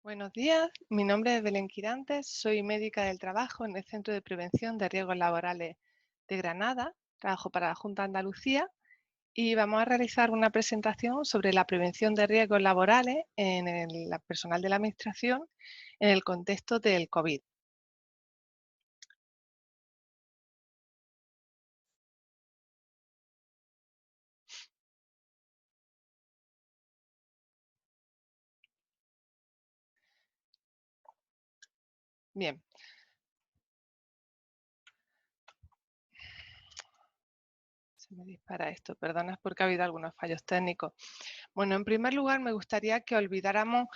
Buenos días, mi nombre es Belén Quirantes, soy médica del trabajo en el Centro de Prevención de Riesgos Laborales de Granada, trabajo para la Junta de Andalucía y vamos a realizar una presentación sobre la prevención de riesgos laborales en el personal de la Administración en el contexto del COVID. Bien, se me dispara esto, perdona porque ha habido algunos fallos técnicos. Bueno, en primer lugar, me gustaría que olvidáramos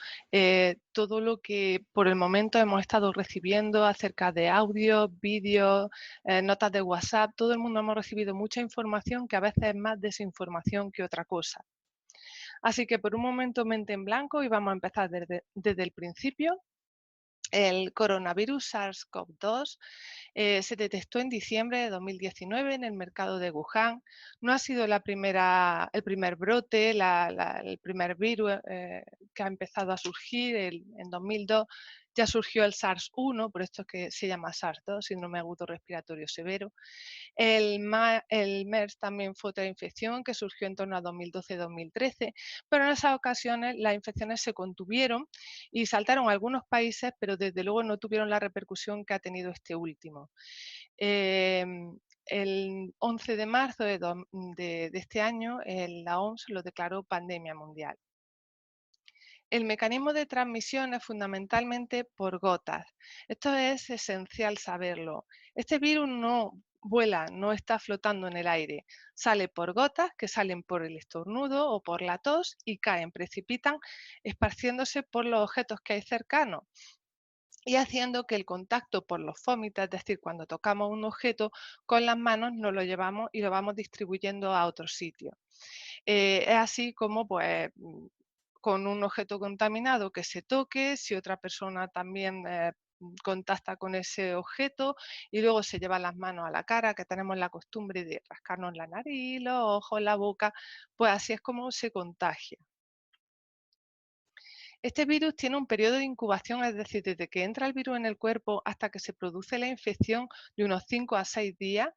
todo lo que por el momento hemos estado recibiendo acerca de audios, vídeos, notas de WhatsApp. Todo el mundo hemos recibido mucha información que a veces es más desinformación que otra cosa. Así que por un momento mente en blanco y vamos a empezar desde el principio. El coronavirus SARS-CoV-2 se detectó en diciembre de 2019 en el mercado de Wuhan. No ha sido el primer brote, el primer virus que ha empezado a surgir. En 2002 ya surgió el SARS-1, por esto es que se llama SARS-2, síndrome agudo respiratorio severo. El MERS también fue otra infección que surgió en torno a 2012-2013, pero en esas ocasiones las infecciones se contuvieron y saltaron a algunos países, pero desde luego no tuvieron la repercusión que ha tenido este último. El 11 de marzo de este año, la OMS lo declaró pandemia mundial. El mecanismo de transmisión es fundamentalmente por gotas. Esto es esencial saberlo. Este virus no vuela, no está flotando en el aire. Sale por gotas que salen por el estornudo o por la tos y caen, precipitan, esparciéndose por los objetos que hay cercanos y haciendo que el contacto por los vómitos, es decir, cuando tocamos un objeto con las manos, nos lo llevamos y lo vamos distribuyendo a otros sitios. Es así como, pues, con un objeto contaminado que se toque, si otra persona también contacta con ese objeto y luego se lleva las manos a la cara, que tenemos la costumbre de rascarnos la nariz, los ojos, la boca, pues así es como se contagia. Este virus tiene un periodo de incubación, es decir, desde que entra el virus en el cuerpo hasta que se produce la infección de unos 5 a 6 días.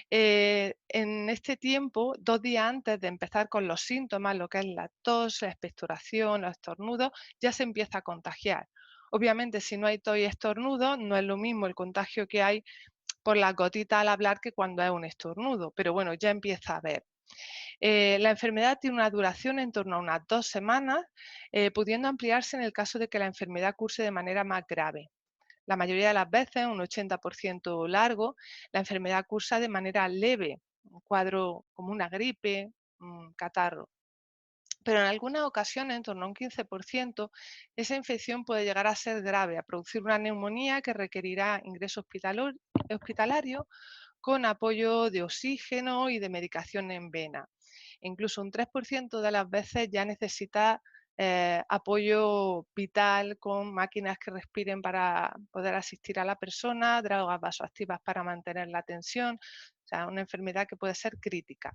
En este tiempo, 2 días antes de empezar con los síntomas, lo que es la tos, la expectoración, los estornudos, ya se empieza a contagiar. Obviamente, si no hay tos y estornudo, no es lo mismo el contagio que hay por las gotitas al hablar que cuando es un estornudo, pero bueno, ya empieza a haber. La enfermedad tiene una duración en torno a unas 2 semanas, pudiendo ampliarse en el caso de que la enfermedad curse de manera más grave. La mayoría de las veces, un 80% largo, la enfermedad cursa de manera leve, un cuadro como una gripe, un catarro. Pero en algunas ocasiones, en torno a un 15%, esa infección puede llegar a ser grave, a producir una neumonía que requerirá ingreso hospitalario con apoyo de oxígeno y de medicación en vena. Incluso un 3% de las veces ya necesita apoyo vital con máquinas que respiren para poder asistir a la persona, drogas vasoactivas para mantener la tensión, o sea, una enfermedad que puede ser crítica.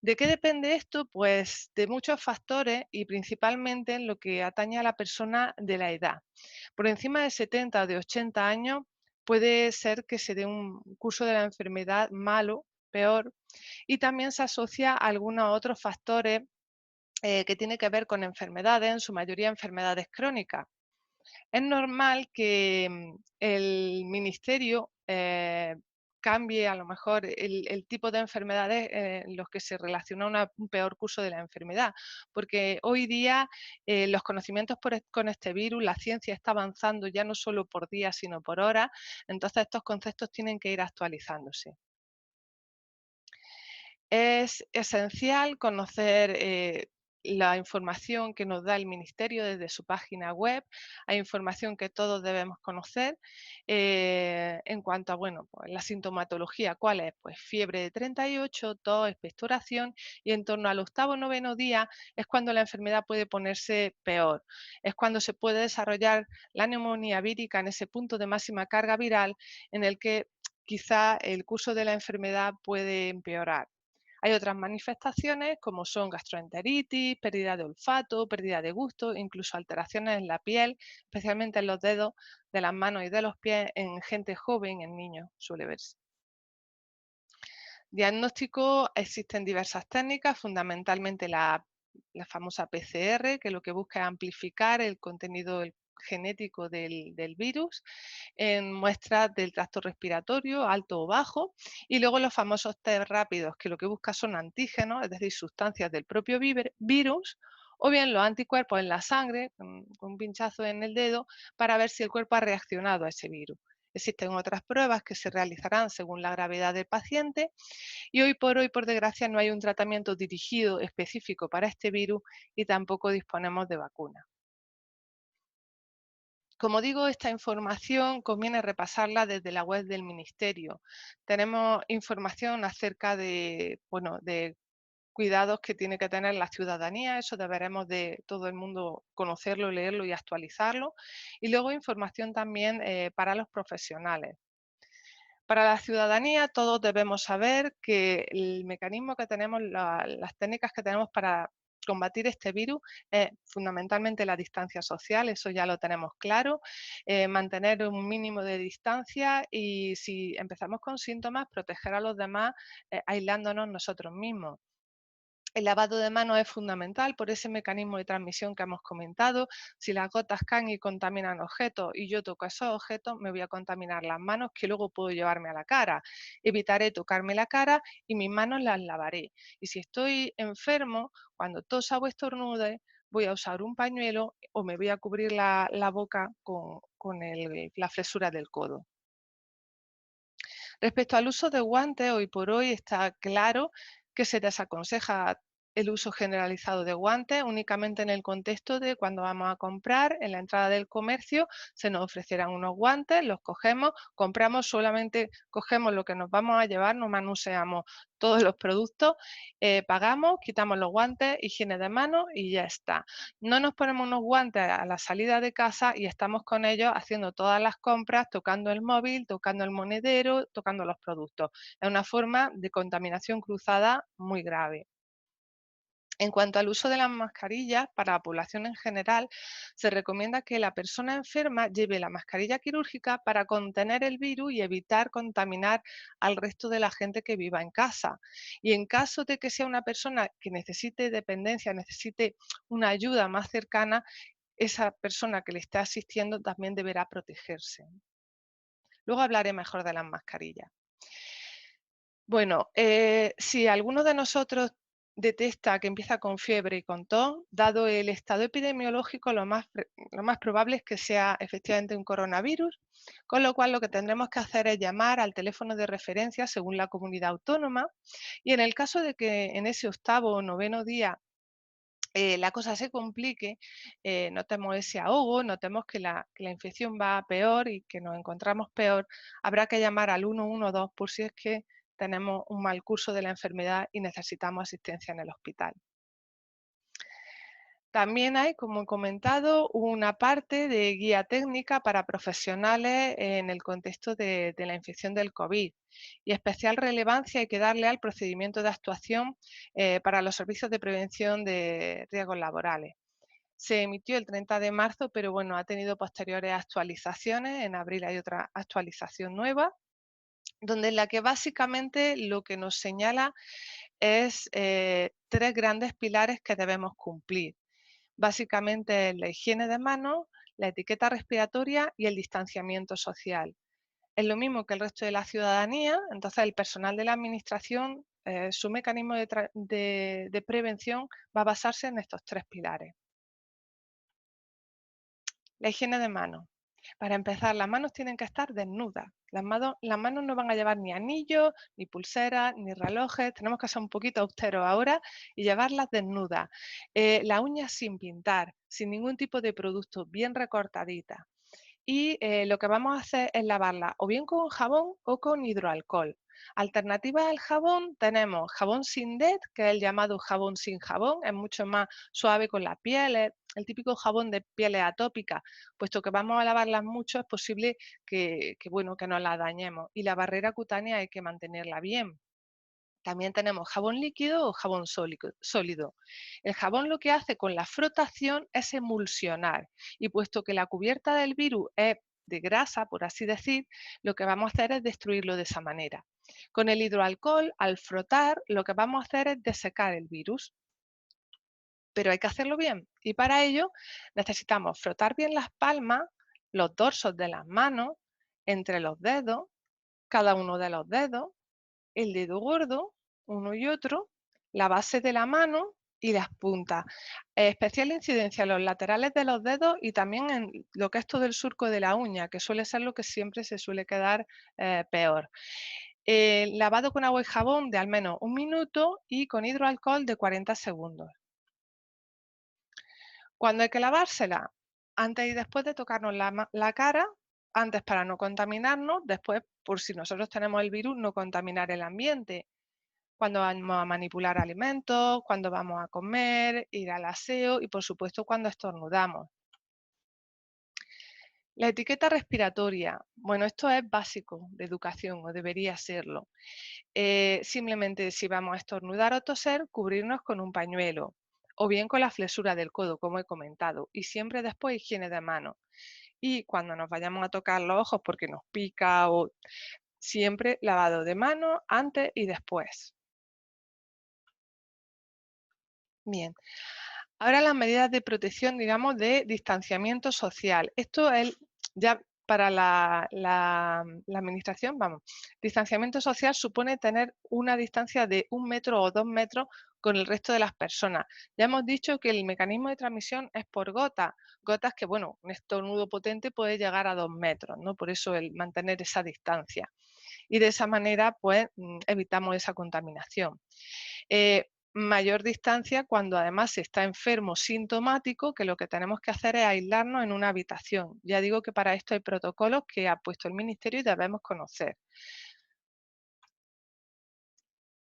¿De qué depende esto? Pues de muchos factores y principalmente en lo que atañe a la persona de la edad. Por encima de 70 o de 80 años puede ser que se dé un curso de la enfermedad malo, peor, y también se asocia a algunos otros factores que tienen que ver con enfermedades, en su mayoría enfermedades crónicas. Es normal que el ministerio cambie a lo mejor el tipo de enfermedades en los que se relaciona un peor curso de la enfermedad, porque hoy día los conocimientos con este virus, la ciencia está avanzando ya no solo por días, sino por horas, entonces estos conceptos tienen que ir actualizándose. Es esencial conocer la información que nos da el Ministerio desde su página web. Hay información que todos debemos conocer en cuanto a bueno, pues la sintomatología. ¿Cuál es? Pues fiebre de 38, tos, expectoración y en torno al octavo o noveno día es cuando la enfermedad puede ponerse peor. Es cuando se puede desarrollar la neumonía vírica en ese punto de máxima carga viral en el que quizá el curso de la enfermedad puede empeorar. Hay otras manifestaciones como son gastroenteritis, pérdida de olfato, pérdida de gusto, incluso alteraciones en la piel, especialmente en los dedos de las manos y de los pies en gente joven, en niños suele verse. Diagnóstico, existen diversas técnicas, fundamentalmente la famosa PCR, que lo que busca es amplificar el contenido genético del virus en muestras del tracto respiratorio, alto o bajo, y luego los famosos test rápidos, que lo que busca son antígenos, es decir, sustancias del propio virus, o bien los anticuerpos en la sangre, con un pinchazo en el dedo, para ver si el cuerpo ha reaccionado a ese virus. Existen otras pruebas que se realizarán según la gravedad del paciente y hoy, por desgracia, no hay un tratamiento dirigido específico para este virus y tampoco disponemos de vacuna. Como digo, esta información conviene repasarla desde la web del Ministerio. Tenemos información acerca de, bueno, de cuidados que tiene que tener la ciudadanía, eso deberemos de todo el mundo conocerlo, leerlo y actualizarlo. Y luego información también para los profesionales. Para la ciudadanía, todos debemos saber que el mecanismo que tenemos, las técnicas que tenemos para combatir este virus es fundamentalmente la distancia social, eso ya lo tenemos claro, mantener un mínimo de distancia y si empezamos con síntomas, proteger a los demás aislándonos nosotros mismos. El lavado de manos es fundamental por ese mecanismo de transmisión que hemos comentado. Si las gotas caen y contaminan objetos y yo toco esos objetos, me voy a contaminar las manos que luego puedo llevarme a la cara. Evitaré tocarme la cara y mis manos las lavaré. Y si estoy enfermo, cuando tosa o estornude, voy a usar un pañuelo o me voy a cubrir la boca con la fresura del codo. Respecto al uso de guantes, hoy por hoy está claro que se desaconseja el uso generalizado de guantes únicamente en el contexto de cuando vamos a comprar, en la entrada del comercio se nos ofrecerán unos guantes, los cogemos, compramos solamente, cogemos lo que nos vamos a llevar, no manuseamos todos los productos, pagamos, quitamos los guantes, higiene de manos y ya está. No nos ponemos unos guantes a la salida de casa y estamos con ellos haciendo todas las compras, tocando el móvil, tocando el monedero, tocando los productos. Es una forma de contaminación cruzada muy grave. En cuanto al uso de las mascarillas, para la población en general, se recomienda que la persona enferma lleve la mascarilla quirúrgica para contener el virus y evitar contaminar al resto de la gente que viva en casa. Y en caso de que sea una persona que necesite dependencia, necesite una ayuda más cercana, esa persona que le esté asistiendo también deberá protegerse. Luego hablaré mejor de las mascarillas. Bueno, si alguno de nosotros detecta que empieza con fiebre y con tos, dado el estado epidemiológico, lo más probable es que sea efectivamente un coronavirus, con lo cual lo que tendremos que hacer es llamar al teléfono de referencia según la comunidad autónoma y en el caso de que en ese octavo o noveno día la cosa se complique, notemos ese ahogo, notemos que la infección va a peor y que nos encontramos peor, habrá que llamar al 112 por si es que tenemos un mal curso de la enfermedad y necesitamos asistencia en el hospital. También hay, como he comentado, una parte de guía técnica para profesionales en el contexto de la infección del COVID y especial relevancia hay que darle al procedimiento de actuación para los servicios de prevención de riesgos laborales. Se emitió el 30 de marzo, pero bueno, ha tenido posteriores actualizaciones. En abril hay otra actualización nueva, donde en la que básicamente lo que nos señala es tres grandes pilares que debemos cumplir. Básicamente la higiene de manos, la etiqueta respiratoria y el distanciamiento social. Es lo mismo que el resto de la ciudadanía, entonces el personal de la administración, su mecanismo de prevención va a basarse en estos tres pilares. La higiene de manos. Para empezar, las manos tienen que estar desnudas. Las manos no van a llevar ni anillos, ni pulseras, ni relojes. Tenemos que ser un poquito austeros ahora y llevarlas desnudas. Las uñas sin pintar, sin ningún tipo de producto, bien recortaditas. Y lo que vamos a hacer es lavarla o bien con jabón o con hidroalcohol. Alternativas al jabón tenemos jabón sin DET, que es el llamado jabón sin jabón, es mucho más suave con la piel, es el típico jabón de pieles atópicas, puesto que vamos a lavarlas mucho es posible bueno, que nos la dañemos y la barrera cutánea hay que mantenerla bien. También tenemos jabón líquido o jabón sólido. El jabón lo que hace con la frotación es emulsionar y puesto que la cubierta del virus es de grasa, por así decir, lo que vamos a hacer es destruirlo de esa manera. Con el hidroalcohol, al frotar, lo que vamos a hacer es desecar el virus, pero hay que hacerlo bien y para ello necesitamos frotar bien las palmas, los dorsos de las manos, entre los dedos, cada uno de los dedos, el dedo gordo, uno y otro, la base de la mano y las puntas. Especial incidencia en los laterales de los dedos y también en lo que es todo el surco de la uña, que suele ser lo que siempre se suele quedar peor. Lavado con agua y jabón de al menos 1 minuto y con hidroalcohol de 40 segundos. ¿Cuándo hay que lavársela? Antes y después de tocarnos la cara, antes para no contaminarnos, después por si nosotros tenemos el virus, no contaminar el ambiente. Cuando vamos a manipular alimentos, cuando vamos a comer, ir al aseo y por supuesto cuando estornudamos. La etiqueta respiratoria, bueno, esto es básico de educación o debería serlo. Simplemente si vamos a estornudar o toser, cubrirnos con un pañuelo o bien con la flexura del codo, como he comentado, y siempre después higiene de manos. Y cuando nos vayamos a tocar los ojos porque nos pica o siempre lavado de manos antes y después. Bien. Ahora las medidas de protección, digamos, de distanciamiento social. Esto es ya para la administración, vamos, distanciamiento social supone tener una distancia de 1 metro o 2 metros con el resto de las personas. Ya hemos dicho que el mecanismo de transmisión es por gotas, gotas que, bueno, un estornudo potente puede llegar a 2 metros, ¿no? Por eso el mantener esa distancia. Y de esa manera, pues, evitamos esa contaminación. Mayor distancia cuando además se está enfermo sintomático, que lo que tenemos que hacer es aislarnos en una habitación. Ya digo que para esto hay protocolos que ha puesto el Ministerio y debemos conocer.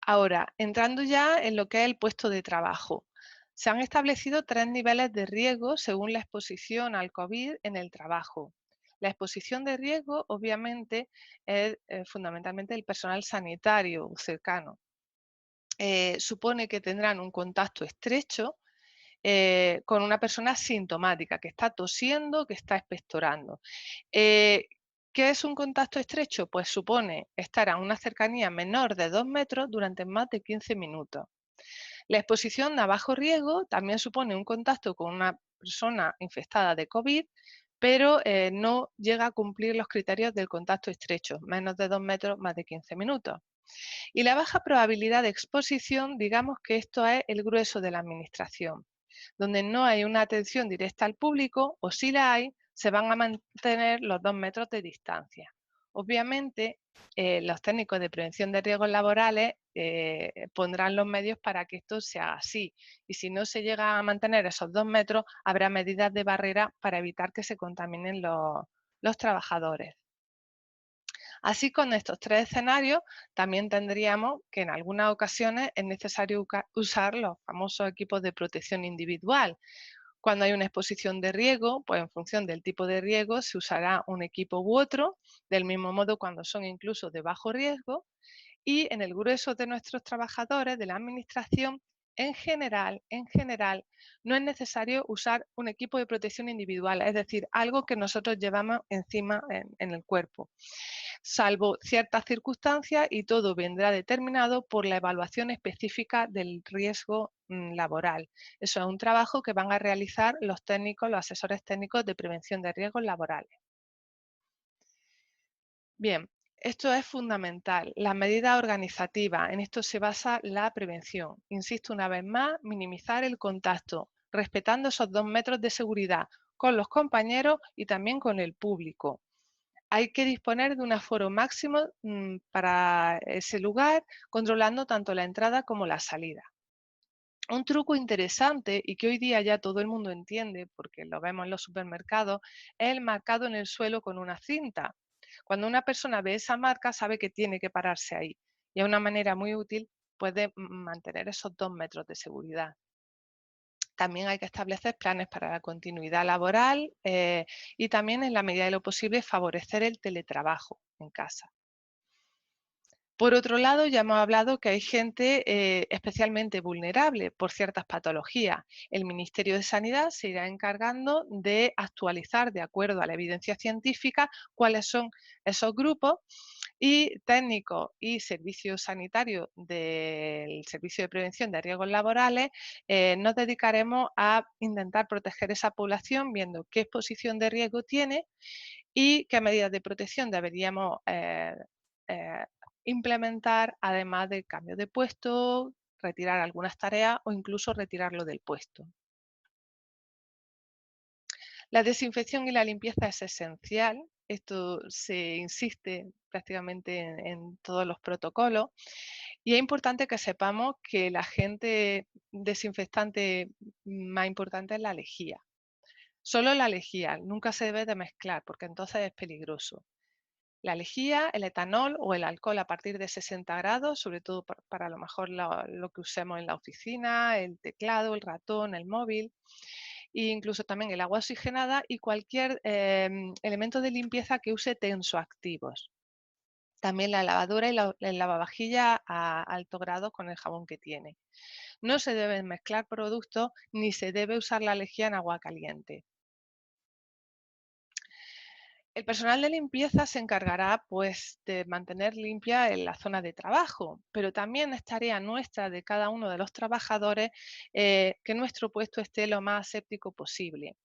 Ahora, entrando ya en lo que es el puesto de trabajo. Se han establecido 3 niveles de riesgo según la exposición al COVID en el trabajo. La exposición de riesgo, obviamente, es fundamentalmente el personal sanitario cercano. Supone que tendrán un contacto estrecho con una persona sintomática, que está tosiendo, que está expectorando. Eh, ¿Qué es un contacto estrecho? Pues supone estar a una cercanía menor de 2 metros durante más de 15 minutos. La exposición a bajo riesgo también supone un contacto con una persona infectada de COVID, pero no llega a cumplir los criterios del contacto estrecho, menos de 2 metros, más de 15 minutos. Y la baja probabilidad de exposición, digamos que esto es el grueso de la administración. Donde no hay una atención directa al público, o si la hay, se van a mantener los 2 metros de distancia. Obviamente, los técnicos de prevención de riesgos laborales pondrán los medios para que esto sea así. Y si no se llega a mantener esos 2 metros, habrá medidas de barrera para evitar que se contaminen los trabajadores. Así, con estos 3 escenarios, también tendríamos que en algunas ocasiones es necesario usar los famosos equipos de protección individual. Cuando hay una exposición de riesgo, pues en función del tipo de riesgo se usará un equipo u otro, del mismo modo cuando son incluso de bajo riesgo, y en el grueso de nuestros trabajadores de la administración, en general, no es necesario usar un equipo de protección individual, es decir, algo que nosotros llevamos encima en el cuerpo, salvo ciertas circunstancias y todo vendrá determinado por la evaluación específica del riesgo laboral. Eso es un trabajo que van a realizar los técnicos, los asesores técnicos de prevención de riesgos laborales. Bien, esto es fundamental. Las medidas organizativas, en esto se basa la prevención. Insisto una vez más, minimizar el contacto, respetando esos 2 metros de seguridad con los compañeros y también con el público. Hay que disponer de un aforo máximo para ese lugar, controlando tanto la entrada como la salida. Un truco interesante y que hoy día ya todo el mundo entiende, porque lo vemos en los supermercados, es el marcado en el suelo con una cinta. Cuando una persona ve esa marca, sabe que tiene que pararse ahí. Y es una manera muy útil puede mantener esos 2 metros de seguridad. También hay que establecer planes para la continuidad laboral y también, en la medida de lo posible, favorecer el teletrabajo en casa. Por otro lado, ya hemos hablado que hay gente especialmente vulnerable por ciertas patologías. El Ministerio de Sanidad se irá encargando de actualizar, de acuerdo a la evidencia científica, cuáles son esos grupos, y técnicos y servicios sanitarios del Servicio de Prevención de Riesgos Laborales nos dedicaremos a intentar proteger esa población viendo qué exposición de riesgo tiene y qué medidas de protección deberíamos eh, implementar, además del cambio de puesto, retirar algunas tareas o incluso retirarlo del puesto. La desinfección y la limpieza es esencial. Esto se insiste prácticamente en todos los protocolos y es importante que sepamos que el agente desinfectante más importante es la lejía. Solo la lejía, nunca se debe de mezclar porque entonces es peligroso. La lejía, el etanol o el alcohol a partir de 60 grados, sobre todo para a lo mejor lo que usemos en la oficina, el teclado, el ratón, el móvil, e incluso también el agua oxigenada y cualquier elemento de limpieza que use tensoactivos. También la lavadora y el lavavajilla a alto grado con el jabón que tiene. No se deben mezclar productos ni se debe usar la lejía en agua caliente. El personal de limpieza se encargará, pues, de mantener limpia en la zona de trabajo, pero también es tarea nuestra de cada uno de los trabajadores que nuestro puesto esté lo más aséptico posible.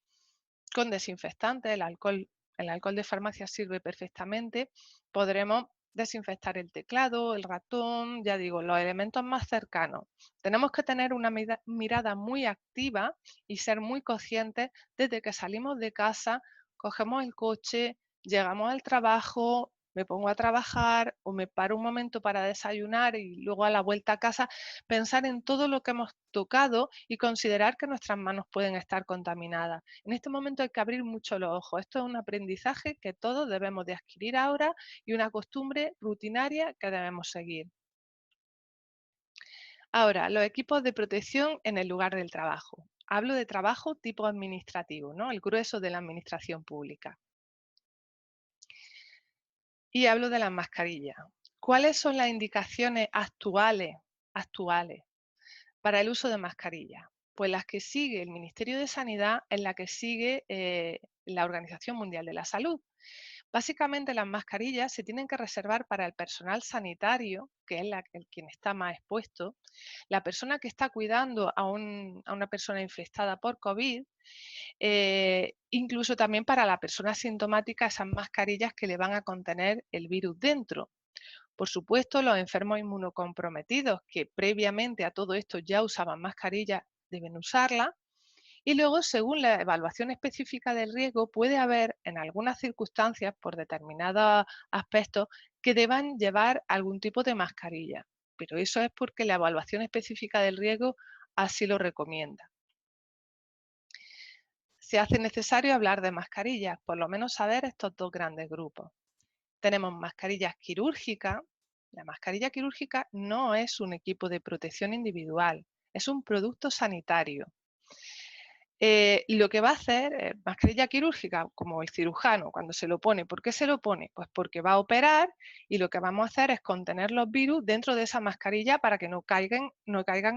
Con desinfectantes, el alcohol de farmacia sirve perfectamente, podremos desinfectar el teclado, el ratón, ya digo, los elementos más cercanos. Tenemos que tener una mirada muy activa y ser muy conscientes desde que salimos de casa, cogemos el coche, llegamos al trabajo, me pongo a trabajar o me paro un momento para desayunar y luego a la vuelta a casa, pensar en todo lo que hemos tocado y considerar que nuestras manos pueden estar contaminadas. En este momento hay que abrir mucho los ojos. Esto es un aprendizaje que todos debemos de adquirir ahora y una costumbre rutinaria que debemos seguir. Ahora, los equipos de protección en el lugar del trabajo. Hablo de trabajo tipo administrativo, ¿no? El grueso de la administración pública. Y hablo de las mascarillas. ¿Cuáles son las indicaciones actuales para el uso de mascarillas? Pues las que sigue el Ministerio de Sanidad es la que sigue la Organización Mundial de la Salud. Básicamente las mascarillas se tienen que reservar para el personal sanitario, que es el quien está más expuesto, la persona que está cuidando a una persona infectada por COVID, incluso también para la persona asintomática, esas mascarillas que le van a contener el virus dentro. Por supuesto, los enfermos inmunocomprometidos que previamente a todo esto ya usaban mascarillas deben usarla. Y luego, según la evaluación específica del riesgo, puede haber en algunas circunstancias, por determinados aspectos, que deban llevar algún tipo de mascarilla. Pero eso es porque la evaluación específica del riesgo así lo recomienda. Se hace necesario hablar de mascarillas, por lo menos saber estos dos grandes grupos. Tenemos mascarillas quirúrgicas. La mascarilla quirúrgica no es un equipo de protección individual, es un producto sanitario. Lo que va a hacer, mascarilla quirúrgica, como el cirujano cuando se lo pone, ¿por qué se lo pone? Pues porque va a operar y lo que vamos a hacer es contener los virus dentro de esa mascarilla para que no caigan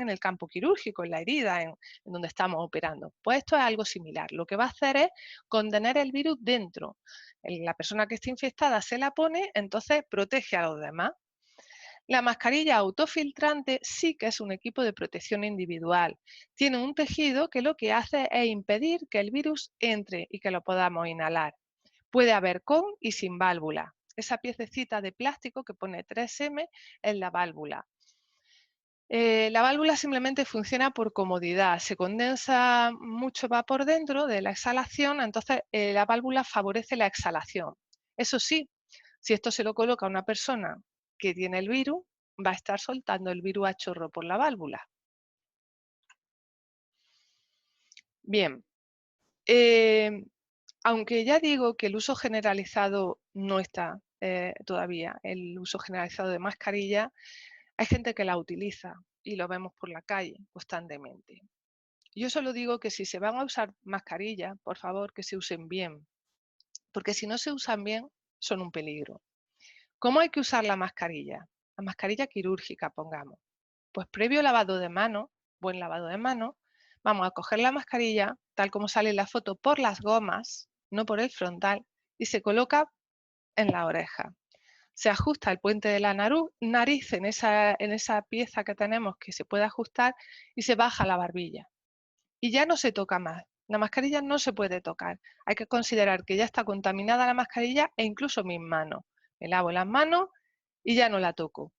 en el campo quirúrgico, en la herida, en donde estamos operando. Pues esto es algo similar. Lo que va a hacer es contener el virus dentro. La persona que esté infectada se la pone, entonces protege a los demás. La mascarilla autofiltrante sí que es un equipo de protección individual. Tiene un tejido que lo que hace es impedir que el virus entre y que lo podamos inhalar. Puede haber con y sin válvula. Esa piececita de plástico que pone 3M es la válvula. La válvula simplemente funciona por comodidad. Se condensa mucho vapor dentro de la exhalación, entonces la válvula favorece la exhalación. Eso sí, si esto se lo coloca a una persona que tiene el virus, va a estar soltando el virus a chorro por la válvula. Bien, eh, aunque ya digo que el uso generalizado no está todavía, el uso generalizado de mascarilla, hay gente que la utiliza y lo vemos por la calle constantemente. Yo solo digo que si se van a usar mascarillas, por favor, que se usen bien, porque si no se usan bien, son un peligro. ¿Cómo hay que usar la mascarilla? la mascarilla quirúrgica, pongamos. Pues previo lavado de manos, buen lavado de manos, vamos a coger la mascarilla, tal como sale en la foto, por las gomas, no por el frontal, y se coloca en la oreja. Se ajusta el puente de la nariz en esa pieza que tenemos que se puede ajustar y se baja la barbilla. Y ya no se toca más. La mascarilla no se puede tocar. Hay que considerar que ya está contaminada la mascarilla e incluso mis manos. Me lavo las manos y ya no la toco.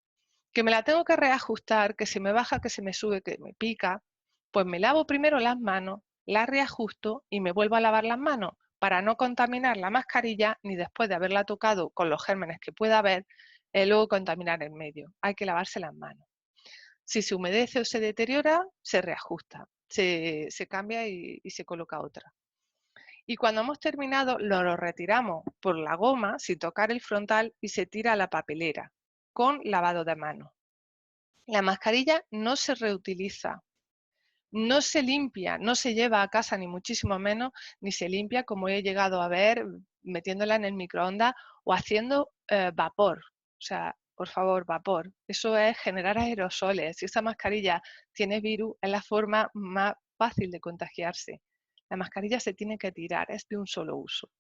Que me la tengo que reajustar, que se me baja, que se me sube, que me pica, pues me lavo primero las manos, las reajusto y me vuelvo a lavar las manos para no contaminar la mascarilla ni después de haberla tocado con los gérmenes que pueda haber, luego contaminar el medio. Hay que lavarse las manos. Si se humedece o se deteriora, se reajusta, se cambia y se coloca otra. Y cuando hemos terminado, lo retiramos por la goma, sin tocar el frontal, y se tira a la papelera, con lavado de manos. La mascarilla no se reutiliza, no se limpia, no se lleva a casa ni muchísimo menos, ni se limpia como he llegado a ver metiéndola en el microondas o haciendo vapor. O sea, por favor, vapor. Eso es generar aerosoles. Si esa mascarilla tiene virus, es la forma más fácil de contagiarse. La mascarilla se tiene que tirar, es de un solo uso.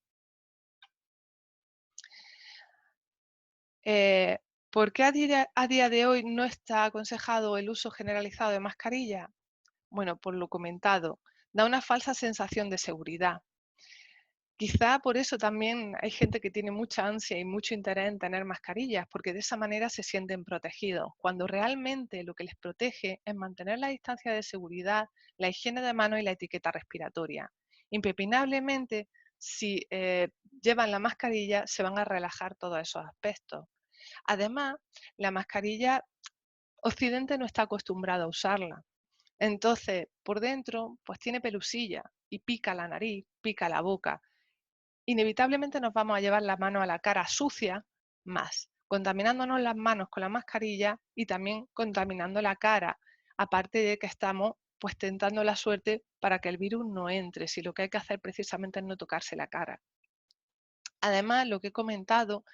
¿Por qué a día de hoy no está aconsejado el uso generalizado de mascarilla? Bueno, por lo comentado, da una falsa sensación de seguridad. Quizá por eso también hay gente que tiene mucha ansia y mucho interés en tener mascarillas, porque de esa manera se sienten protegidos, cuando realmente lo que les protege es mantener la distancia de seguridad, la higiene de mano y la etiqueta respiratoria. Impepinablemente, si llevan la mascarilla, se van a relajar todos esos aspectos. Además, la mascarilla, Occidente no está acostumbrado a usarla. Entonces, por dentro, pues tiene pelusilla y pica la nariz, pica la boca. Inevitablemente nos vamos a llevar las manos a la cara sucia más, contaminándonos las manos con la mascarilla y también contaminando la cara, aparte de que estamos pues tentando la suerte para que el virus no entre, si lo que hay que hacer precisamente es no tocarse la cara. Además, lo que he comentado,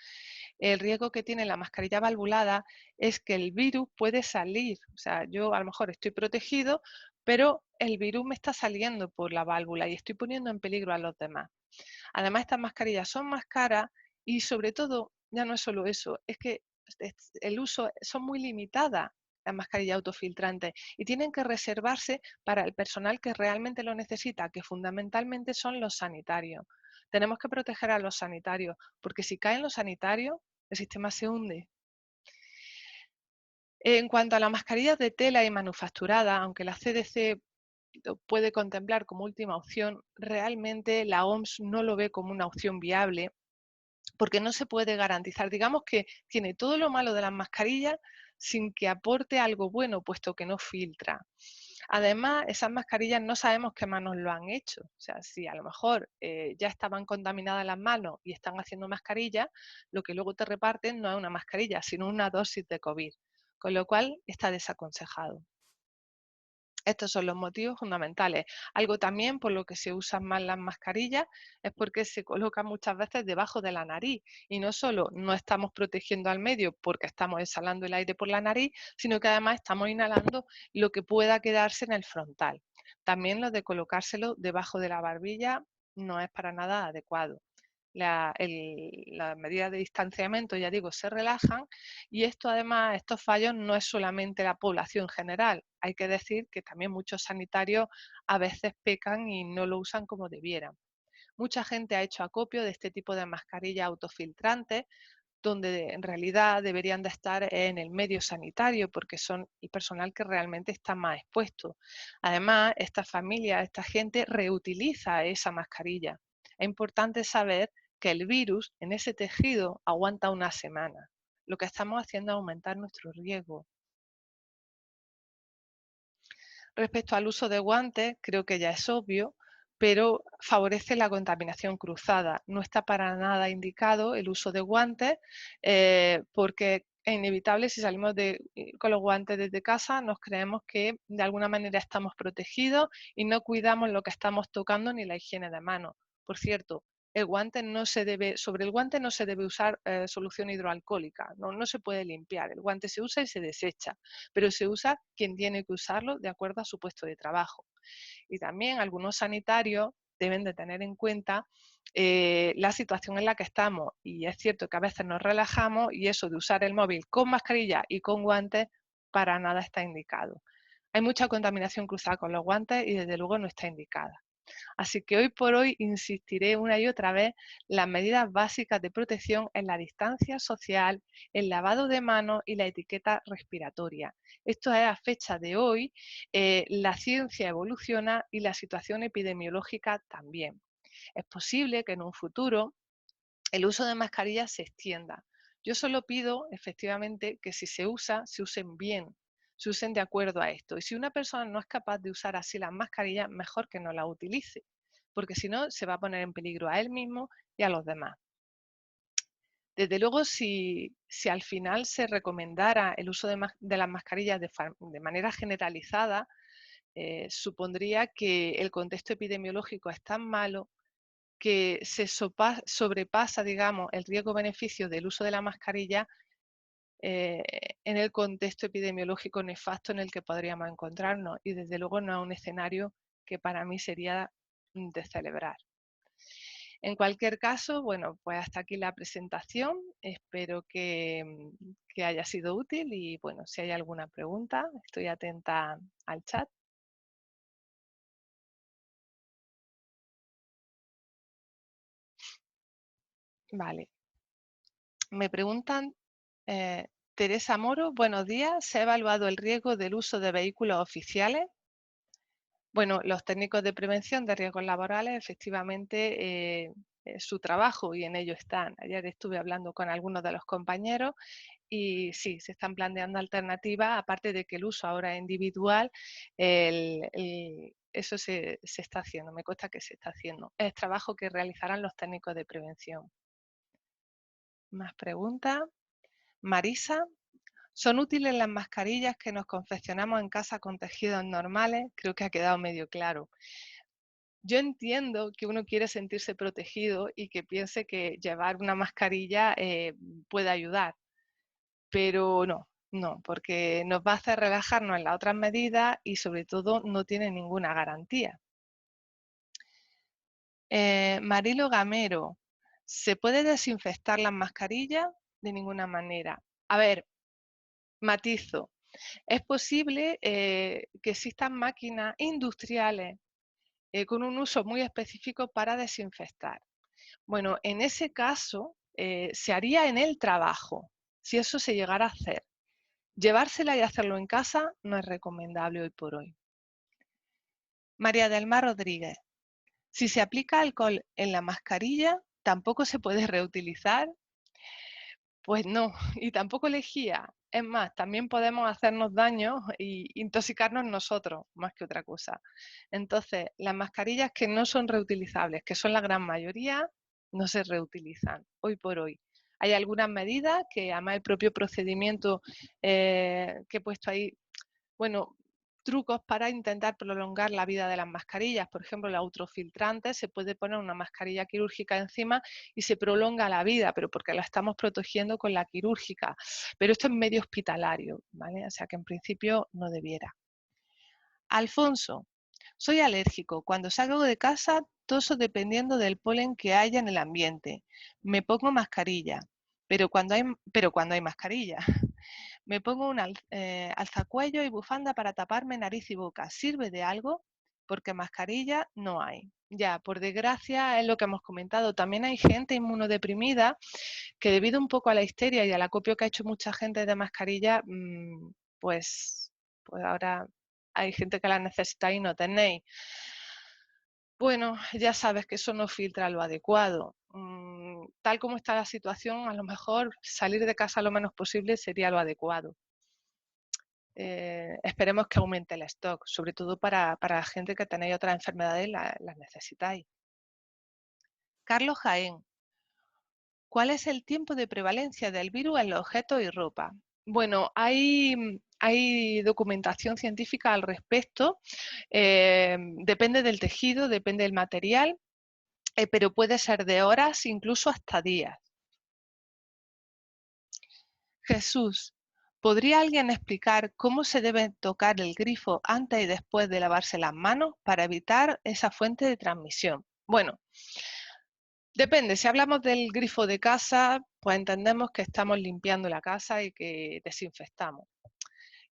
el riesgo que tiene la mascarilla valvulada es que el virus puede salir. O sea, yo a lo mejor estoy protegido, pero el virus me está saliendo por la válvula y estoy poniendo en peligro a los demás. Además, estas mascarillas son más caras y sobre todo, ya no es solo eso, es que el uso son muy limitadas las mascarillas autofiltrantes y tienen que reservarse para el personal que realmente lo necesita, que fundamentalmente son los sanitarios. Tenemos que proteger a los sanitarios, porque si caen los sanitarios, el sistema se hunde. En cuanto a las mascarillas de tela y manufacturada, aunque la CDC lo puede contemplar como última opción, realmente la OMS no lo ve como una opción viable porque no se puede garantizar. Digamos que tiene todo lo malo de las mascarillas sin que aporte algo bueno, puesto que no filtra. Además, esas mascarillas no sabemos qué manos lo han hecho. O sea, si a lo mejor ya estaban contaminadas las manos y están haciendo mascarillas, lo que luego te reparten no es una mascarilla, sino una dosis de COVID, con lo cual está desaconsejado. Estos son los motivos fundamentales. Algo también por lo que se usan más las mascarillas es porque se colocan muchas veces debajo de la nariz y no solo no estamos protegiendo al medio porque estamos exhalando el aire por la nariz, sino que además estamos inhalando lo que pueda quedarse en el frontal. También lo de colocárselo debajo de la barbilla no es para nada adecuado. Las medidas de distanciamiento, ya digo, se relajan y esto además, estos fallos no es solamente la población general. Hay que decir que también muchos sanitarios a veces pecan y no lo usan como debieran. Mucha gente ha hecho acopio de este tipo de mascarillas autofiltrantes, donde en realidad deberían de estar en el medio sanitario porque son el personal que realmente está más expuesto. Además, esta familia, esta gente reutiliza esa mascarilla. Es importante saber que el virus en ese tejido aguanta una semana. Lo que estamos haciendo es aumentar nuestro riesgo. Respecto al uso de guantes, creo que ya es obvio, pero favorece la contaminación cruzada. No está para nada indicado el uso de guantes porque es inevitable si salimos con los guantes desde casa, nos creemos que de alguna manera estamos protegidos y no cuidamos lo que estamos tocando ni la higiene de manos. Por cierto, sobre el guante no se debe usar solución hidroalcohólica, no se puede limpiar. El guante se usa y se desecha, pero se usa quien tiene que usarlo de acuerdo a su puesto de trabajo. Y también algunos sanitarios deben de tener en cuenta la situación en la que estamos, y es cierto que a veces nos relajamos y eso de usar el móvil con mascarilla y con guantes para nada está indicado. Hay mucha contaminación cruzada con los guantes y desde luego no está indicada. Así que hoy por hoy insistiré una y otra vez las medidas básicas de protección en la distancia social, el lavado de manos y la etiqueta respiratoria. Esto es a fecha de hoy, la ciencia evoluciona y la situación epidemiológica también. Es posible que en un futuro el uso de mascarillas se extienda. Yo solo pido, efectivamente, que si se usa, se usen bien, se usen de acuerdo a esto. Y si una persona no es capaz de usar así las mascarillas, mejor que no las utilice, porque si no, se va a poner en peligro a él mismo y a los demás. Desde luego, si al final se recomendara el uso de las mascarillas de manera generalizada, supondría que el contexto epidemiológico es tan malo que se sobrepasa, digamos, el riesgo-beneficio del uso de la mascarilla eh, en el contexto epidemiológico nefasto en el que podríamos encontrarnos. Y desde luego no es un escenario que para mí sería de celebrar. En cualquier caso, bueno, pues hasta aquí la presentación. Espero que haya sido útil y bueno, si hay alguna pregunta, estoy atenta al chat. Vale. Me preguntan, Teresa Moro, buenos días. ¿Se ha evaluado el riesgo del uso de vehículos oficiales? Bueno, los técnicos de prevención de riesgos laborales, efectivamente, es su trabajo y en ello están. Ayer estuve hablando con algunos de los compañeros y sí, se están planteando alternativas, aparte de que el uso ahora es individual, eso se está haciendo, me consta que se está haciendo. Es trabajo que realizarán los técnicos de prevención. Más preguntas. Marisa, ¿son útiles las mascarillas que nos confeccionamos en casa con tejidos normales? Creo que ha quedado medio claro. Yo entiendo que uno quiere sentirse protegido y que piense que llevar una mascarilla puede ayudar, pero no, porque nos va a hacer relajarnos en las otras medidas y sobre todo no tiene ninguna garantía. Marilo Gamero, ¿se puede desinfectar las mascarillas? De ninguna manera. A ver, matizo. Es posible que existan máquinas industriales con un uso muy específico para desinfectar. Bueno, en ese caso se haría en el trabajo, si eso se llegara a hacer. Llevársela y hacerlo en casa no es recomendable hoy por hoy. María del Mar Rodríguez, si se aplica alcohol en la mascarilla, ¿tampoco se puede reutilizar? Pues no, y tampoco lejía. Es más, también podemos hacernos daño e intoxicarnos nosotros, más que otra cosa. Entonces, las mascarillas que no son reutilizables, que son la gran mayoría, no se reutilizan hoy por hoy. Hay algunas medidas que, además, el propio procedimiento que he puesto ahí, bueno, trucos para intentar prolongar la vida de las mascarillas. Por ejemplo, la ultrafiltrante, se puede poner una mascarilla quirúrgica encima y se prolonga la vida, pero porque la estamos protegiendo con la quirúrgica. Pero esto es medio hospitalario, ¿vale? O sea que en principio no debiera. Alfonso, soy alérgico. Cuando salgo de casa, toso dependiendo del polen que haya en el ambiente. Me pongo mascarilla, pero cuando hay mascarilla. Me pongo un alzacuello y bufanda para taparme nariz y boca. ¿Sirve de algo? Porque mascarilla no hay. Ya, por desgracia, es lo que hemos comentado. También hay gente inmunodeprimida que debido un poco a la histeria y al acopio que ha hecho mucha gente de mascarilla, pues ahora hay gente que la necesita y no tenéis. Bueno, ya sabes que eso no filtra lo adecuado. Tal como está la situación, a lo mejor salir de casa lo menos posible sería lo adecuado. Esperemos que aumente el stock, sobre todo para la gente que tenéis otras enfermedades y las necesitáis. Carlos Jaén, ¿cuál es el tiempo de prevalencia del virus en los objetos y ropa? Bueno, hay documentación científica al respecto. Depende del tejido, depende del material. pero puede ser de horas, incluso hasta días. Jesús, ¿podría alguien explicar cómo se debe tocar el grifo antes y después de lavarse las manos para evitar esa fuente de transmisión? Bueno, depende. Si hablamos del grifo de casa, pues entendemos que estamos limpiando la casa y que desinfectamos.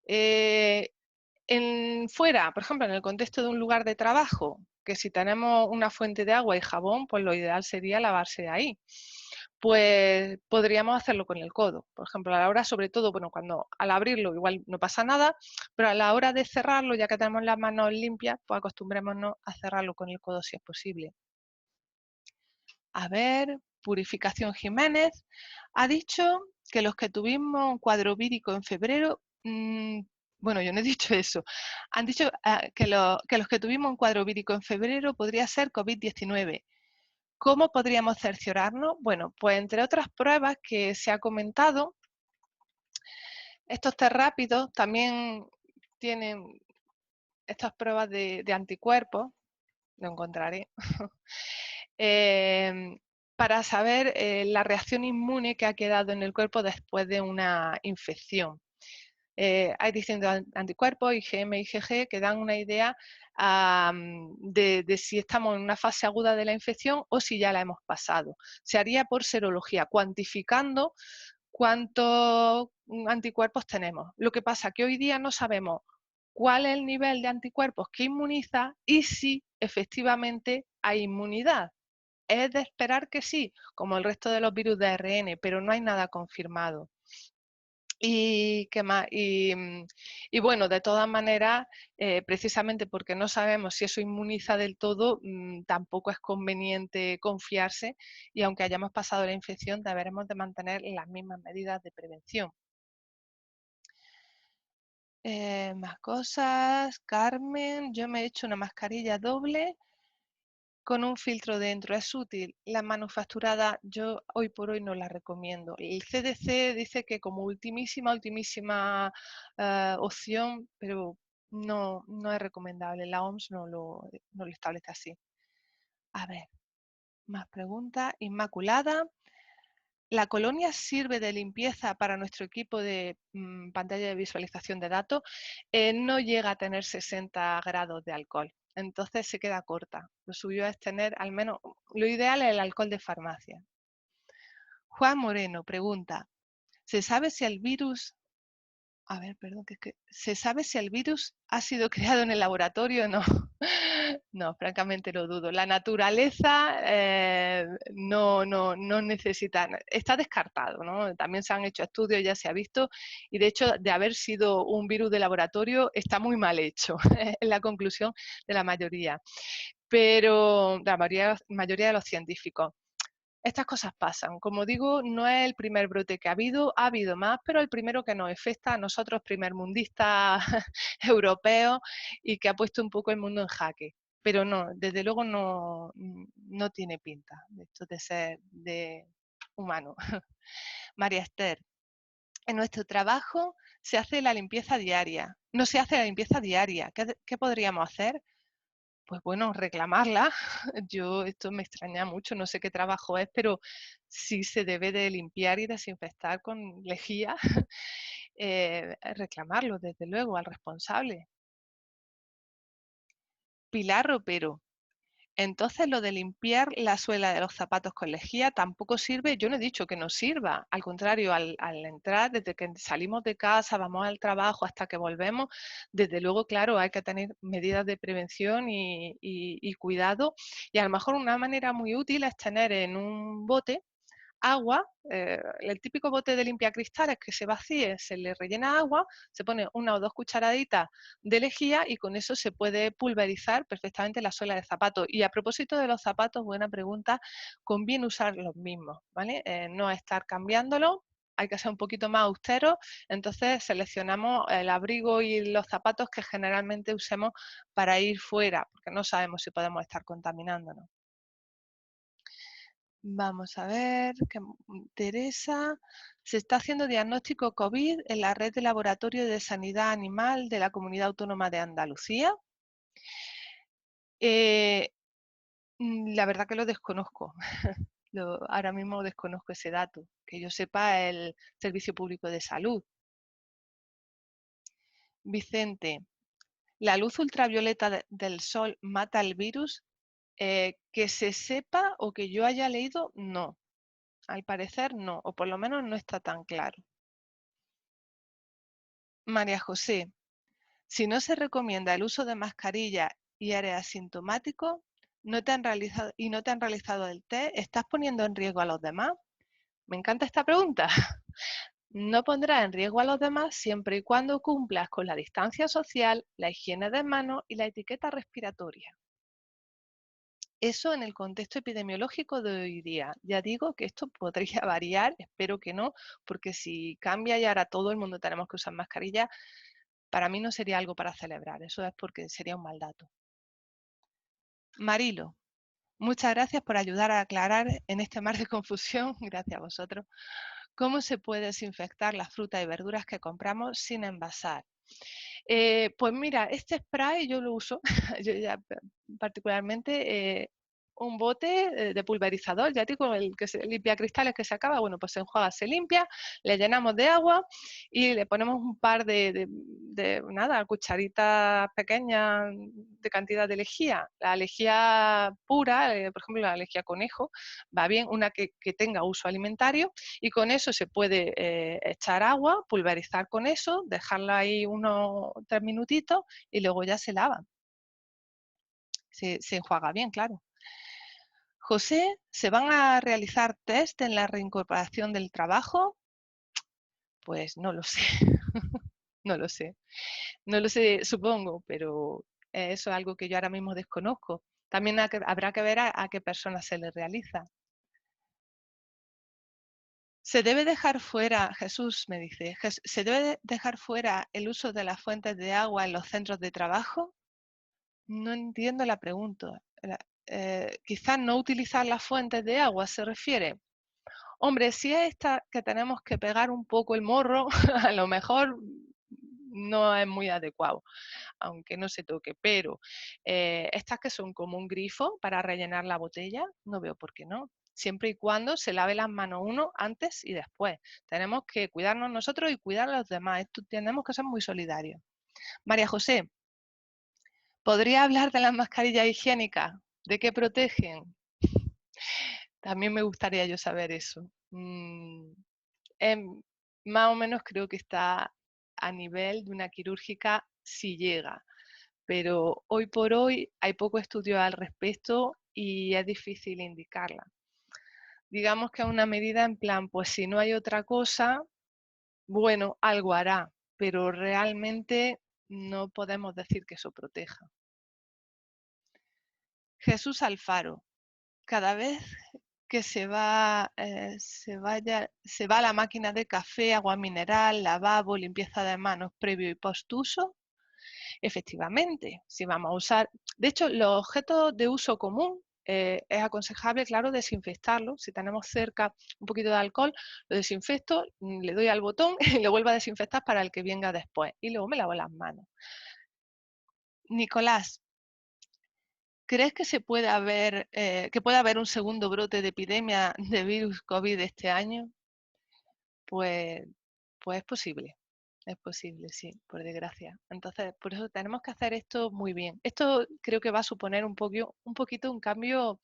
Eh, fuera, por ejemplo, en el contexto de un lugar de trabajo, que si tenemos una fuente de agua y jabón, pues lo ideal sería lavarse ahí. Pues podríamos hacerlo con el codo. Por ejemplo, a la hora, sobre todo, bueno, cuando al abrirlo igual no pasa nada, pero a la hora de cerrarlo, ya que tenemos las manos limpias, pues acostumbrémonos a cerrarlo con el codo si es posible. A ver, Purificación Jiménez ha dicho que los que tuvimos un cuadro vírico en febrero, bueno, yo no he dicho eso, han dicho que los que tuvimos un cuadro vírico en febrero podría ser COVID-19. ¿Cómo podríamos cerciorarnos? Bueno, pues entre otras pruebas que se ha comentado, estos test rápidos también tienen estas pruebas de anticuerpos, lo encontraré, para saber la reacción inmune que ha quedado en el cuerpo después de una infección. Hay distintos anticuerpos, IgM, IgG, que dan una idea de si estamos en una fase aguda de la infección o si ya la hemos pasado. Se haría por serología, cuantificando cuántos anticuerpos tenemos. Lo que pasa es que hoy día no sabemos cuál es el nivel de anticuerpos que inmuniza y si efectivamente hay inmunidad. Es de esperar que sí, como el resto de los virus de ARN, pero no hay nada confirmado. ¿Y qué más? Y bueno, de todas maneras, precisamente porque no sabemos si eso inmuniza del todo, tampoco es conveniente confiarse y aunque hayamos pasado la infección, deberemos de mantener las mismas medidas de prevención. Más cosas, Carmen, yo me he hecho una mascarilla doble con un filtro dentro, es útil. La manufacturada yo hoy por hoy no la recomiendo. El CDC dice que como ultimísima opción, pero no es recomendable. La OMS no lo establece así. A ver, más preguntas. Inmaculada. ¿La colonia sirve de limpieza para nuestro equipo de pantalla de visualización de datos? No llega a tener 60 grados de alcohol, entonces se queda corta. Lo suyo es tener al menos, lo ideal es el alcohol de farmacia. Juan Moreno pregunta, ¿se sabe si el virus a ver, perdón, que ¿se sabe si el virus ha sido creado en el laboratorio o no? No, francamente lo dudo. La naturaleza no necesita, está descartado, ¿no? También se han hecho estudios, ya se ha visto, y de hecho de haber sido un virus de laboratorio está muy mal hecho, es la conclusión de la mayoría, pero de la mayoría de los científicos. Estas cosas pasan. Como digo, no es el primer brote que ha habido más, pero el primero que nos afecta a nosotros, primermundistas europeos, y que ha puesto un poco el mundo en jaque. Pero no, desde luego no tiene pinta de esto de ser de humano. María Esther, en nuestro trabajo se hace la limpieza diaria. No se hace la limpieza diaria. ¿Qué podríamos hacer? Pues bueno, reclamarla. Esto me extraña mucho, no sé qué trabajo es, pero sí se debe de limpiar y desinfectar con lejía, reclamarlo desde luego al responsable. Pilar Ropero. Entonces lo de limpiar la suela de los zapatos con lejía tampoco sirve. Yo no he dicho que no sirva, al contrario, al entrar, desde que salimos de casa, vamos al trabajo hasta que volvemos, desde luego, claro, hay que tener medidas de prevención y cuidado. Y a lo mejor una manera muy útil es tener en un bote agua, el típico bote de limpiacristales que se vacíe, se le rellena agua, se pone 1 o 2 cucharaditas de lejía y con eso se puede pulverizar perfectamente la suela del zapato. Y a propósito de los zapatos, buena pregunta, conviene usar los mismos, ¿vale? No estar cambiándolo, hay que ser un poquito más austero, entonces seleccionamos el abrigo y los zapatos que generalmente usemos para ir fuera, porque no sabemos si podemos estar contaminándonos. Vamos a ver, Teresa, se está haciendo diagnóstico COVID en la red de laboratorio de sanidad animal de la Comunidad Autónoma de Andalucía. La verdad que lo desconozco. Ahora mismo desconozco ese dato. Que yo sepa, el Servicio Público de Salud. Vicente, ¿la luz ultravioleta del sol mata el virus? Que se sepa o que yo haya leído, no. Al parecer no, o por lo menos no está tan claro. María José, si no se recomienda el uso de mascarilla y eres asintomático y no te han realizado el test, ¿estás poniendo en riesgo a los demás? Me encanta esta pregunta. No pondrás en riesgo a los demás siempre y cuando cumplas con la distancia social, la higiene de manos y la etiqueta respiratoria. Eso en el contexto epidemiológico de hoy día. Ya digo que esto podría variar, espero que no, porque si cambia y ahora todo el mundo tenemos que usar mascarilla, para mí no sería algo para celebrar. Eso es porque sería un mal dato. Marilo, muchas gracias por ayudar a aclarar en este mar de confusión, gracias a vosotros, cómo se puede desinfectar las frutas y verduras que compramos sin envasar. Pues mira, este spray yo lo uso, yo ya particularmente, un bote de pulverizador, ya digo, el que se limpia cristales que se acaba, bueno, pues se enjuaga, se limpia, le llenamos de agua y le ponemos un par nada, cucharitas pequeñas de cantidad de lejía. La lejía pura, por ejemplo, la lejía conejo, va bien, una que tenga uso alimentario, y con eso se puede echar agua, pulverizar con eso, dejarla ahí unos 3 minutitos y luego ya se lava. Se enjuaga bien, claro. José, ¿se van a realizar test en la reincorporación del trabajo? Pues no lo sé, no lo sé. No lo sé, supongo, pero eso es algo que yo ahora mismo desconozco. También habrá que ver a qué personas se le realiza. Se debe dejar fuera, Jesús me dice, ¿se debe dejar fuera el uso de las fuentes de agua en los centros de trabajo? No entiendo la pregunta. Quizás no utilizar las fuentes de agua se refiere. Hombre, si es esta que tenemos que pegar un poco el morro, a lo mejor no es muy adecuado, aunque no se toque, pero estas que son como un grifo para rellenar la botella, no veo por qué no. Siempre y cuando se lave las manos uno antes y después. Tenemos que cuidarnos nosotros y cuidar a los demás. Esto tenemos que ser muy solidarios. María José, ¿podría hablar de las mascarillas higiénicas? ¿De qué protegen? También me gustaría yo saber eso. Más o menos creo que está a nivel de una quirúrgica si llega, pero hoy por hoy hay poco estudio al respecto y es difícil indicarla. Digamos que es una medida en plan, pues si no hay otra cosa, bueno, algo hará, pero realmente no podemos decir que eso proteja. Jesús Alfaro, cada vez que se va a la máquina de café, agua mineral, lavabo, limpieza de manos previo y post uso, efectivamente, si vamos a usar, de hecho, los objetos de uso común es aconsejable, claro, desinfectarlo. Si tenemos cerca un poquito de alcohol, lo desinfecto, le doy al botón y lo vuelvo a desinfectar para el que venga después. Y luego me lavo las manos. Nicolás, ¿crees que que puede haber un segundo brote de epidemia de virus COVID este año? Pues, pues es posible, sí, por desgracia. Entonces, por eso tenemos que hacer esto muy bien. Esto creo que va a suponer un poquito un cambio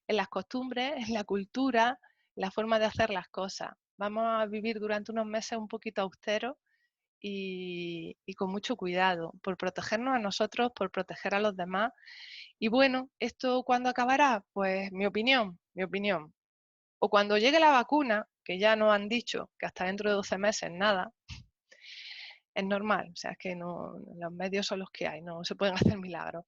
en las costumbres, en la cultura, la forma de hacer las cosas. Vamos a vivir durante unos meses un poquito austeros y con mucho cuidado, por protegernos a nosotros, por proteger a los demás. Y bueno, ¿esto cuándo acabará? Pues mi opinión. O cuando llegue la vacuna, que ya nos han dicho que hasta dentro de 12 meses nada, es normal, o sea, es que no, los medios son los que hay, no se pueden hacer milagros.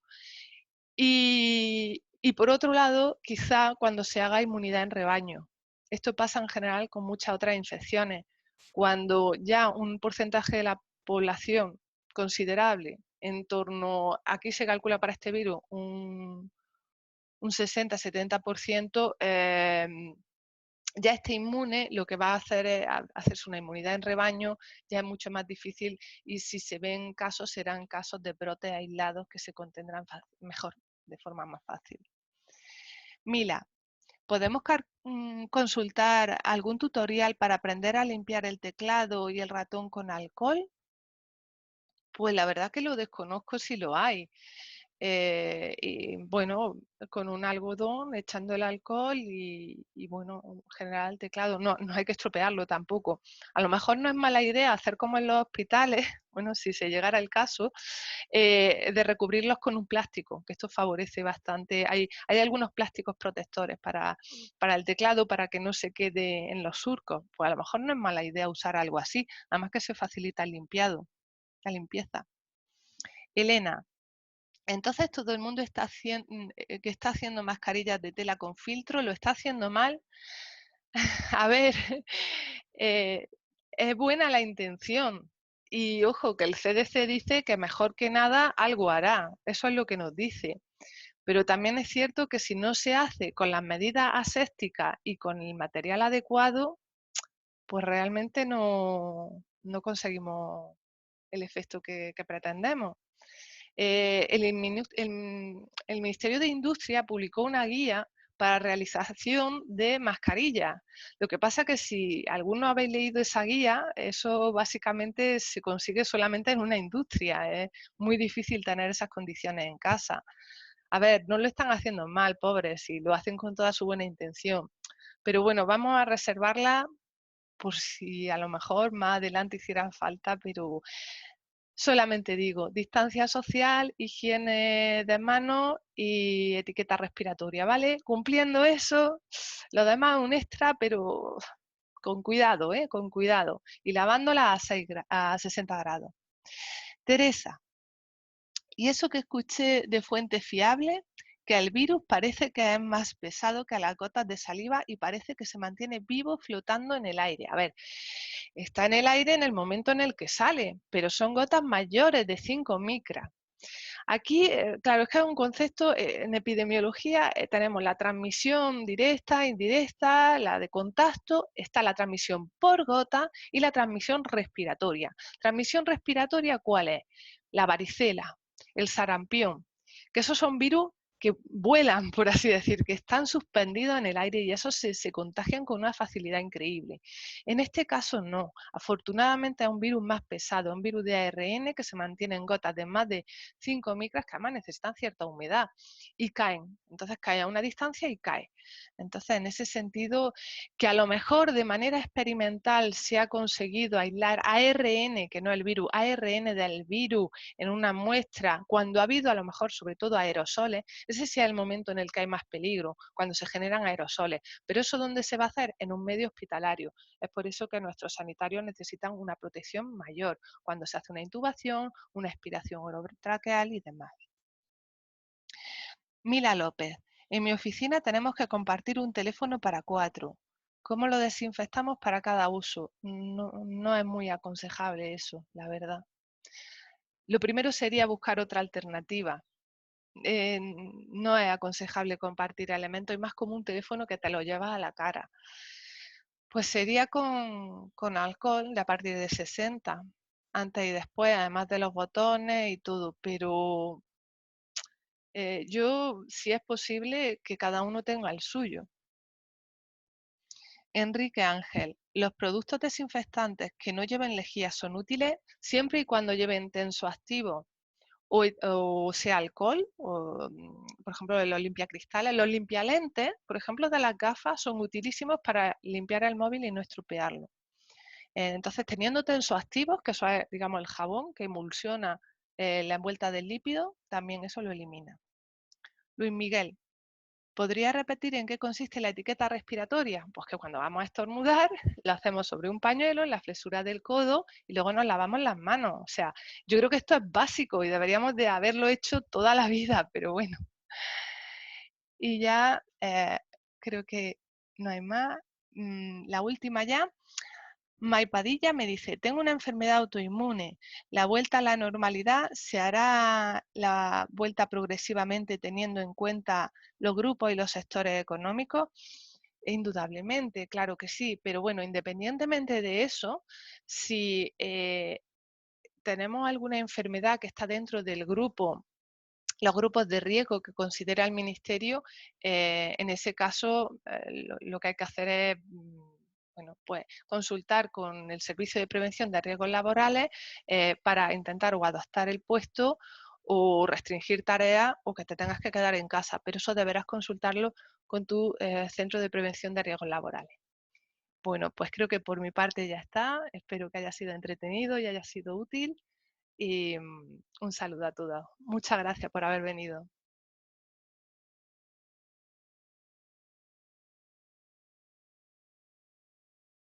Y por otro lado, quizá cuando se haga inmunidad en rebaño. Esto pasa en general con muchas otras infecciones. Cuando ya un porcentaje de la población considerable, en torno, aquí se calcula para este virus, un 60-70%, ya esté inmune, lo que va a hacer es hacerse una inmunidad en rebaño, ya es mucho más difícil, y si se ven casos, serán casos de brotes aislados que se contendrán mejor, de forma más fácil. Mila, ¿podemos consultar algún tutorial para aprender a limpiar el teclado y el ratón con alcohol? Pues la verdad que lo desconozco si lo hay. Y bueno, con un algodón, echando el alcohol y bueno, generar el teclado. No hay que estropearlo tampoco. A lo mejor no es mala idea hacer como en los hospitales, bueno, si se llegara el caso, de recubrirlos con un plástico, que esto favorece bastante. Hay algunos plásticos protectores para el teclado para que no se quede en los surcos. Pues a lo mejor no es mala idea usar algo así, además que se facilita el limpiado, la limpieza. Elena, entonces todo el mundo está haciendo, que está haciendo mascarillas de tela con filtro, ¿lo está haciendo mal? A ver, eh, es buena la intención. Y ojo, que el CDC dice que mejor que nada algo hará. Eso es lo que nos dice. Pero también es cierto que si no se hace con las medidas asépticas y con el material adecuado, pues realmente no conseguimos el efecto que pretendemos. El Ministerio de Industria publicó una guía para realización de mascarillas. Lo que pasa que si alguno habéis leído esa guía, eso básicamente se consigue solamente en una industria. Es muy difícil tener esas condiciones en casa. A ver, no lo están haciendo mal, pobres, y lo hacen con toda su buena intención. Pero bueno, vamos a reservarla por si a lo mejor más adelante hicieran falta, pero solamente digo distancia social, higiene de manos y etiqueta respiratoria, ¿vale? Cumpliendo eso, lo demás es un extra, pero con cuidado, ¿eh? Con cuidado. Y lavándola a 60 grados. Teresa, y eso que escuché de fuentes fiables, que el virus parece que es más pesado que las gotas de saliva y parece que se mantiene vivo flotando en el aire. A ver, está en el aire en el momento en el que sale, pero son gotas mayores de 5 micras. Aquí, claro, es que es un concepto, en epidemiología tenemos la transmisión directa, indirecta, la de contacto, está la transmisión por gota y la transmisión respiratoria. ¿Transmisión respiratoria cuál es? La varicela, el sarampión, que esos son virus que vuelan, por así decir, que están suspendidos en el aire y esos se contagian con una facilidad increíble. En este caso no, afortunadamente es un virus más pesado, un virus de ARN que se mantiene en gotas de más de 5 micras que además necesitan cierta humedad y caen. Entonces cae a una distancia y cae. Entonces, en ese sentido, que a lo mejor de manera experimental se ha conseguido aislar ARN, que no el virus, ARN del virus en una muestra, cuando ha habido a lo mejor sobre todo aerosoles, ese sí es el momento en el que hay más peligro, cuando se generan aerosoles. Pero eso ¿dónde se va a hacer? En un medio hospitalario. Es por eso que nuestros sanitarios necesitan una protección mayor cuando se hace una intubación, una expiración orotraqueal y demás. Mila López, en mi oficina tenemos que compartir un teléfono para 4. ¿Cómo lo desinfectamos para cada uso? No es muy aconsejable eso, la verdad. Lo primero sería buscar otra alternativa. No es aconsejable compartir elementos y más como un teléfono que te lo llevas a la cara. Pues sería con alcohol de a partir de 60, antes y después, además de los botones y todo, pero yo, si es posible, que cada uno tenga el suyo. Enrique Ángel, los productos desinfectantes que no lleven lejía son útiles siempre y cuando lleven tensoactivo o sea alcohol, o, por ejemplo, los limpiacristales. Los limpialentes, por ejemplo, de las gafas, son utilísimos para limpiar el móvil y no estropearlo. Entonces, teniendo tensoactivos, que eso es, digamos, el jabón que emulsiona la envuelta del lípido, también eso lo elimina. Luis Miguel, ¿podría repetir en qué consiste la etiqueta respiratoria? Pues que cuando vamos a estornudar, lo hacemos sobre un pañuelo en la flexura del codo y luego nos lavamos las manos. O sea, yo creo que esto es básico y deberíamos de haberlo hecho toda la vida, pero bueno. Y ya creo que no hay más. La última ya. Maipadilla me dice, tengo una enfermedad autoinmune. La vuelta a la normalidad se hará la vuelta progresivamente teniendo en cuenta los grupos y los sectores económicos. Indudablemente, claro que sí, pero bueno, independientemente de eso, si tenemos alguna enfermedad que está dentro del grupo los grupos de riesgo que considera el Ministerio, en ese caso lo que hay que hacer es bueno, pues consultar con el Servicio de Prevención de Riesgos Laborales para intentar o adaptar el puesto o restringir tareas o que te tengas que quedar en casa, pero eso deberás consultarlo con tu centro de prevención de riesgos laborales. Bueno, pues creo que por mi parte ya está. Espero que haya sido entretenido y haya sido útil. Y un saludo a todos. Muchas gracias por haber venido.